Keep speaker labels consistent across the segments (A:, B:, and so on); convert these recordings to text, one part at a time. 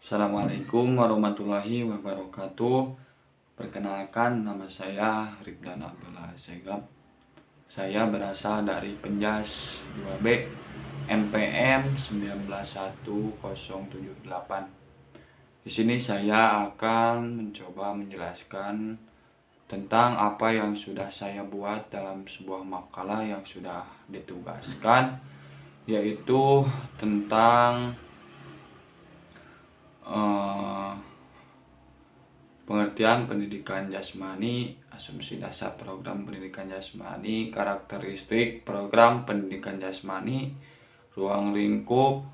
A: Assalamualaikum warahmatullahi wabarakatuh. Perkenalkan, nama saya Rifdan Abdullah Segap. Saya berasal dari Penjas 2B NPM 191078. Di sini saya akan mencoba menjelaskan tentang apa yang sudah saya buat dalam sebuah makalah yang sudah ditugaskan, yaitu tentang pengertian pendidikan jasmani, asumsi dasar program pendidikan jasmani, karakteristik program pendidikan jasmani, ruang lingkup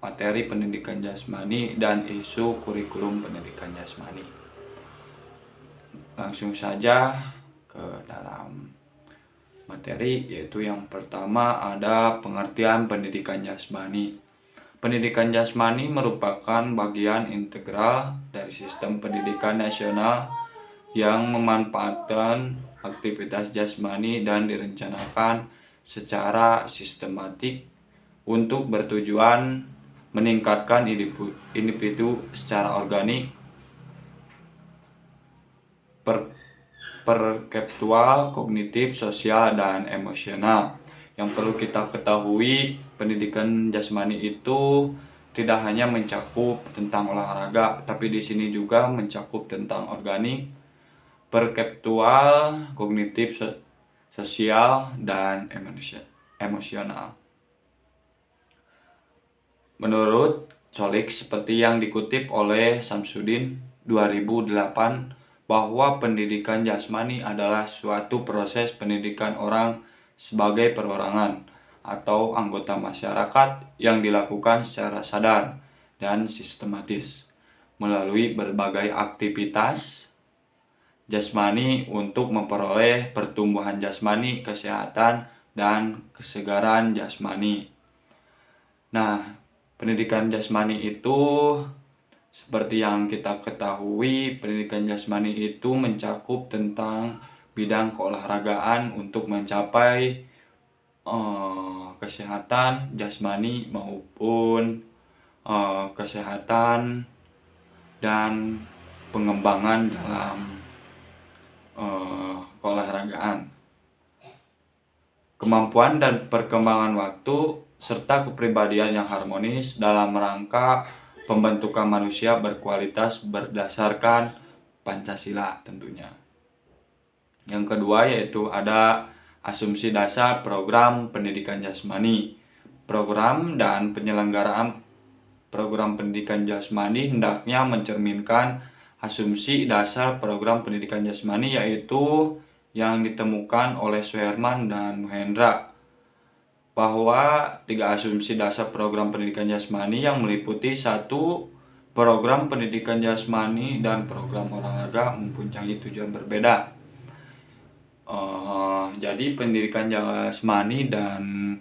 A: materi pendidikan jasmani, dan isu kurikulum pendidikan jasmani. Langsung saja ke dalam materi, yaitu yang pertama ada pengertian pendidikan jasmani. Pendidikan jasmani merupakan bagian integral dari sistem pendidikan nasional yang memanfaatkan aktivitas jasmani dan direncanakan secara sistematik untuk bertujuan meningkatkan individu secara organik, perceptual, kognitif, sosial, dan emosional. Yang perlu kita ketahui, pendidikan jasmani itu tidak hanya mencakup tentang olahraga, tapi di sini juga mencakup tentang organik, perceptual, kognitif, sosial, dan emosional. Menurut Colik, seperti yang dikutip oleh Samsudin 2008, bahwa pendidikan jasmani adalah suatu proses pendidikan orang sebagai perorangan atau anggota masyarakat yang dilakukan secara sadar dan sistematis melalui berbagai aktivitas jasmani untuk memperoleh pertumbuhan jasmani, kesehatan, dan kesegaran jasmani. Nah, pendidikan jasmani itu seperti yang kita ketahui, pendidikan jasmani itu mencakup tentang bidang keolahragaan untuk mencapai kesehatan jasmani maupun kesehatan dan pengembangan dalam keolahragaan. Kemampuan dan perkembangan waktu serta kepribadian yang harmonis dalam rangka pembentukan manusia berkualitas berdasarkan Pancasila tentunya. Yang kedua yaitu ada asumsi dasar program pendidikan jasmani. Program dan penyelenggaraan program pendidikan jasmani hendaknya mencerminkan asumsi dasar program pendidikan jasmani, yaitu yang ditemukan oleh Suherman dan Muhendra, bahwa 3 asumsi dasar program pendidikan jasmani yang meliputi 1. Program pendidikan jasmani dan program olahraga mempunyai tujuan berbeda. Jadi pendidikan jasmani dan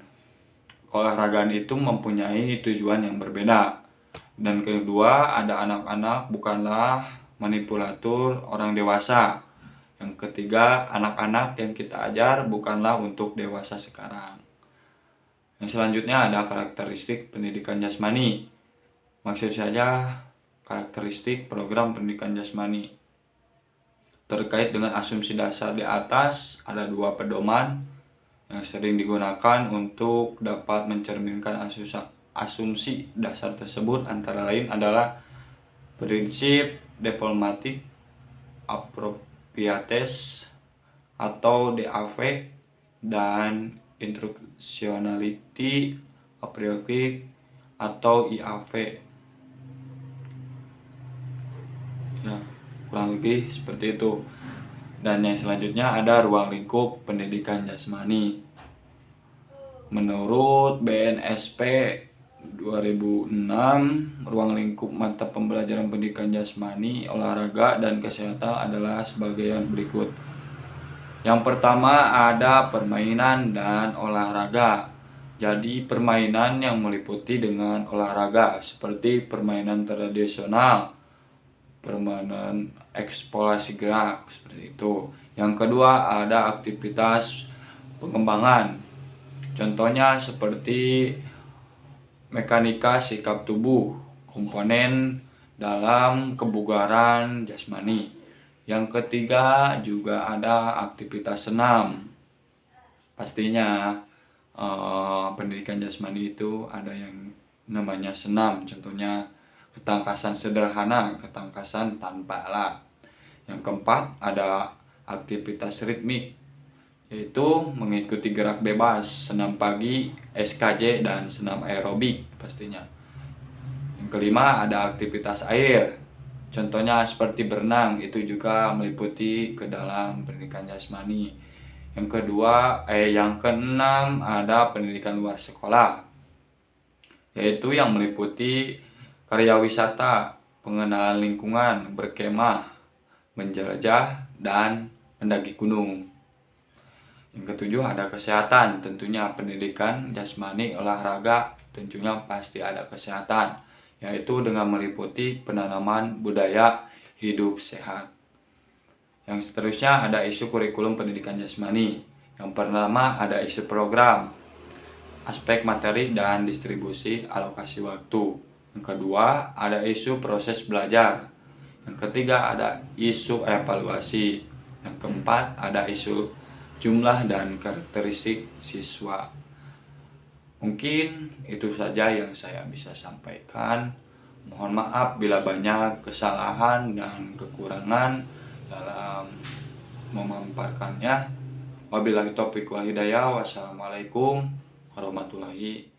A: keolahragaan itu mempunyai tujuan yang berbeda. Dan kedua, ada anak-anak bukanlah manipulator orang dewasa. Yang ketiga, anak-anak yang kita ajar bukanlah untuk dewasa sekarang. Yang selanjutnya ada karakteristik pendidikan jasmani. Maksud saja karakteristik program pendidikan jasmani. Terkait dengan asumsi dasar di atas, ada 2 pedoman yang sering digunakan untuk dapat mencerminkan asumsi dasar tersebut, antara lain adalah prinsip developmental appropriateness atau DAV dan instructionality appropriate atau IAV. Ya, kurang lebih seperti itu. Dan yang selanjutnya ada ruang lingkup pendidikan jasmani. Menurut BNSP 2006, ruang lingkup mata pembelajaran pendidikan jasmani, olahraga, dan kesehatan adalah sebagian berikut. Yang pertama ada permainan dan olahraga. Jadi permainan yang meliputi dengan olahraga seperti permainan tradisional, permainan eksplorasi gerak seperti itu. Yang kedua ada aktivitas pengembangan. Contohnya seperti mekanika sikap tubuh, komponen dalam kebugaran jasmani. Yang ketiga juga ada aktivitas senam. Pastinya pendidikan jasmani itu ada yang namanya senam, contohnya ketangkasan sederhana, ketangkasan tanpa alat. Yang keempat ada aktivitas ritmik, yaitu mengikuti gerak bebas, senam pagi, SKJ, dan senam aerobik pastinya. Yang kelima ada aktivitas air, contohnya seperti berenang, itu juga meliputi ke dalam pendidikan jasmani. Yang keenam ada pendidikan luar sekolah, yaitu yang meliputi karya wisata, pengenalan lingkungan, berkemah, menjelajah, dan mendaki gunung. Yang ketujuh ada kesehatan, tentunya pendidikan jasmani, olahraga, tentunya pasti ada kesehatan, yaitu dengan meliputi penanaman budaya hidup sehat. Yang seterusnya ada isu kurikulum pendidikan jasmani. Yang pertama ada isu program, aspek materi dan distribusi alokasi waktu. Yang kedua ada isu proses belajar. Yang ketiga ada isu evaluasi. Yang keempat ada isu jumlah dan karakteristik siswa. Mungkin itu saja yang saya bisa sampaikan. Mohon maaf bila banyak kesalahan dan kekurangan dalam memaparkannya. Wabillahi taufiq wal hidayah. Wassalamualaikum warahmatullahi